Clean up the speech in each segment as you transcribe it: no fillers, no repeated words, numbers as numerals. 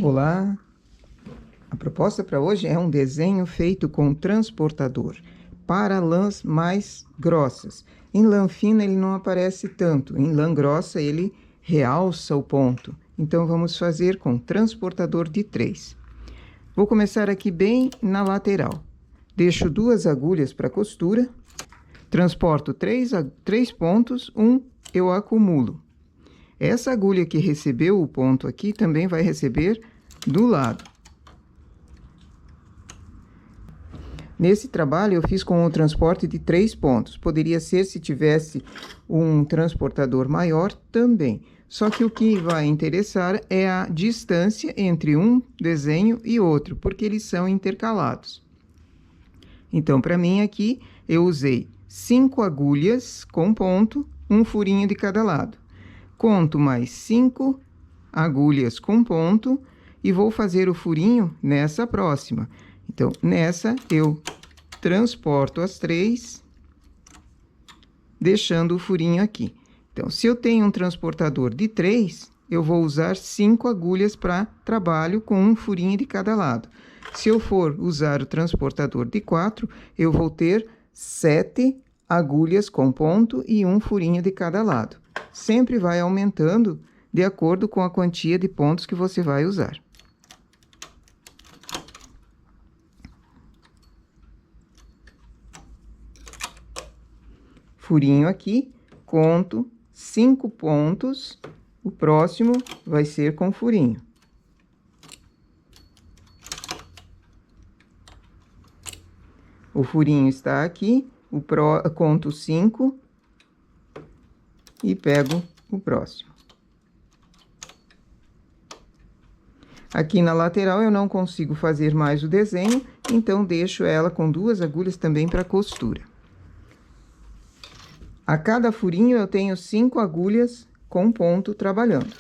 Olá! A proposta para hoje é um desenho feito com transportador para lãs mais grossas. Em lã fina ele não aparece tanto, em lã grossa ele realça o ponto. Então vamos fazer com transportador de 3. Vou começar aqui bem na lateral. Deixo 2 agulhas para costura, transporto 3 pontos, eu acumulo. Essa agulha que recebeu o ponto aqui também vai receber do lado. Nesse trabalho eu fiz com o transporte de 3 pontos. Poderia ser se tivesse um transportador maior também. Só que o que vai interessar é a distância entre um desenho e outro, porque eles são intercalados. Então, para mim aqui, eu usei 5 agulhas com ponto, um furinho de cada lado. Conto mais 5 agulhas com ponto e vou fazer o furinho nessa próxima. Então, nessa eu transporto as 3, deixando o furinho aqui. Então, se eu tenho um transportador de 3, eu vou usar 5 agulhas para trabalho com um furinho de cada lado. Se eu for usar o transportador de 4, eu vou ter 7 agulhas com ponto e um furinho de cada lado. Sempre vai aumentando de acordo com a quantia de pontos que você vai usar. Furinho aqui, conto 5 pontos, o próximo vai ser com furinho. O furinho está aqui, conto 5 e pego o próximo. Aqui na lateral eu não consigo fazer mais o desenho, então deixo ela com 2 agulhas também para costura. A cada furinho eu tenho 5 agulhas com ponto trabalhando.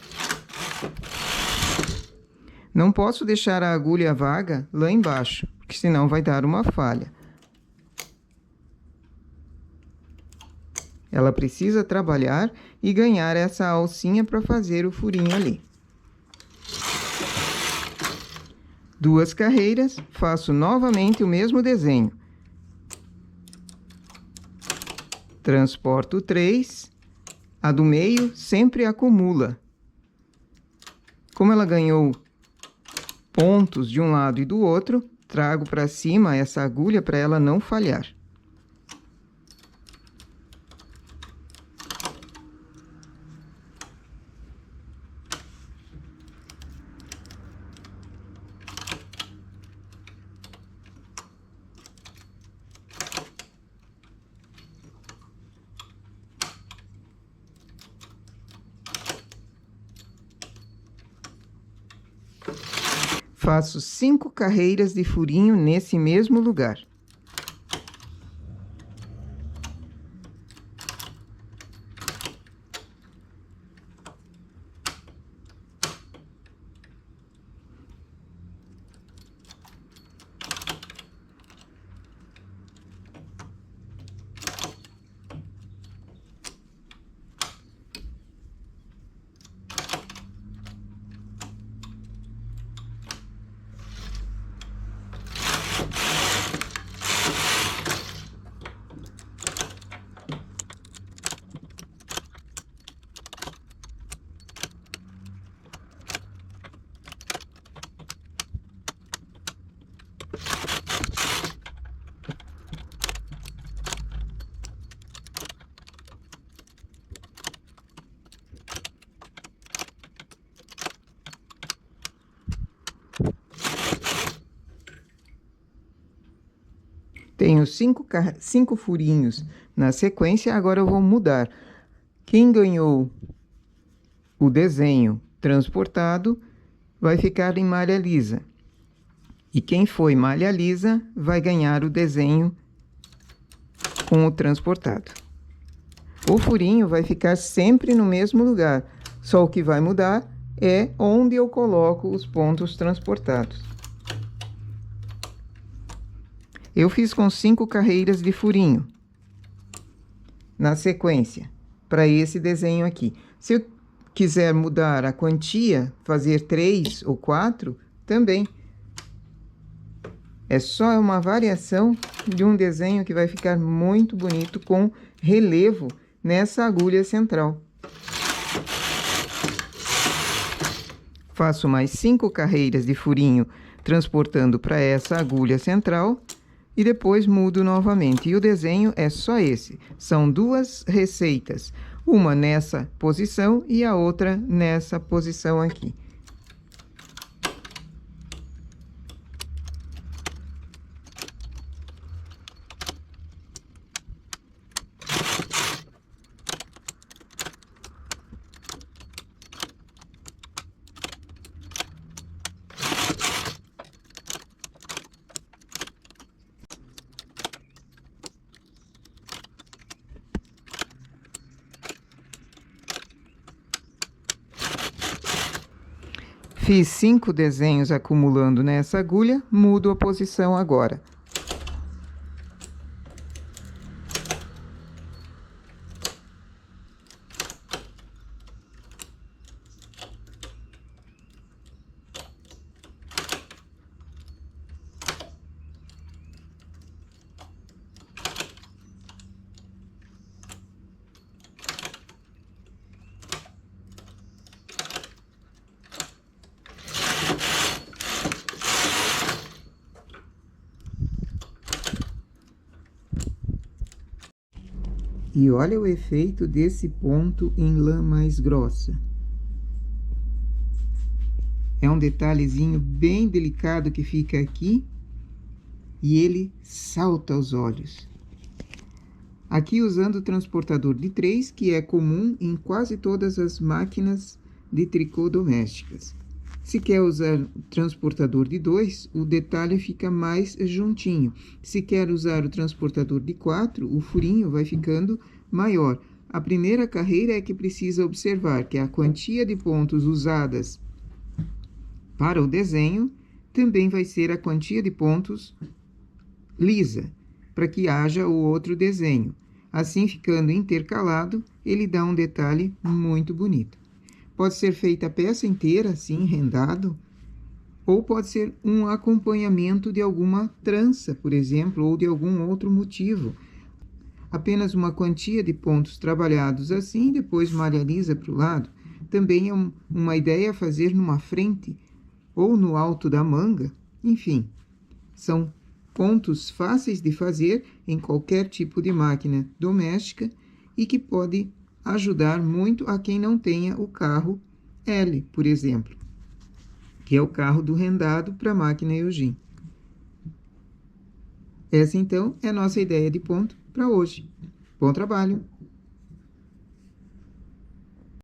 Não posso deixar a agulha vaga lá embaixo, porque senão vai dar uma falha. Ela precisa trabalhar e ganhar essa alcinha para fazer o furinho ali. 2 carreiras, faço novamente o mesmo desenho. Transporto 3, a do meio sempre acumula. Como ela ganhou pontos de um lado e do outro, trago para cima essa agulha para ela não falhar. Faço 5 carreiras de furinho nesse mesmo lugar. Tenho 5 furinhos na sequência, agora eu vou mudar. Quem ganhou o desenho transportado vai ficar em malha lisa. E quem foi malha lisa vai ganhar o desenho com o transportado. O furinho vai ficar sempre no mesmo lugar, só o que vai mudar é onde eu coloco os pontos transportados. Eu fiz com 5 carreiras de furinho na sequência, para esse desenho aqui. Se eu quiser mudar a quantia, fazer 3 ou 4, também. É só uma variação de um desenho que vai ficar muito bonito com relevo nessa agulha central. Faço mais 5 carreiras de furinho transportando para essa agulha central e depois mudo novamente. E o desenho é só esse. São duas receitas, uma nessa posição e a outra nessa posição aqui. Fiz 5 desenhos acumulando nessa agulha, mudo a posição agora. E olha o efeito desse ponto em lã mais grossa. É um detalhezinho bem delicado que fica aqui e ele salta aos olhos. Aqui usando o transportador de 3, que é comum em quase todas as máquinas de tricô domésticas. Se quer usar o transportador de 2, o detalhe fica mais juntinho. Se quer usar o transportador de 4, o furinho vai ficando maior. A primeira carreira é que precisa observar que a quantia de pontos usadas para o desenho também vai ser a quantia de pontos lisa, para que haja o outro desenho. Assim, ficando intercalado, ele dá um detalhe muito bonito. Pode ser feita a peça inteira, assim, rendado, ou pode ser um acompanhamento de alguma trança, por exemplo, ou de algum outro motivo. Apenas uma quantia de pontos trabalhados assim, depois malha lisa para o lado. Também é uma ideia fazer numa frente ou no alto da manga. Enfim, são pontos fáceis de fazer em qualquer tipo de máquina doméstica e que pode ajudar muito a quem não tenha o carro L, por exemplo, que é o carro do rendado para a máquina Eugene. Essa, então, é a nossa ideia de ponto para hoje. Bom trabalho!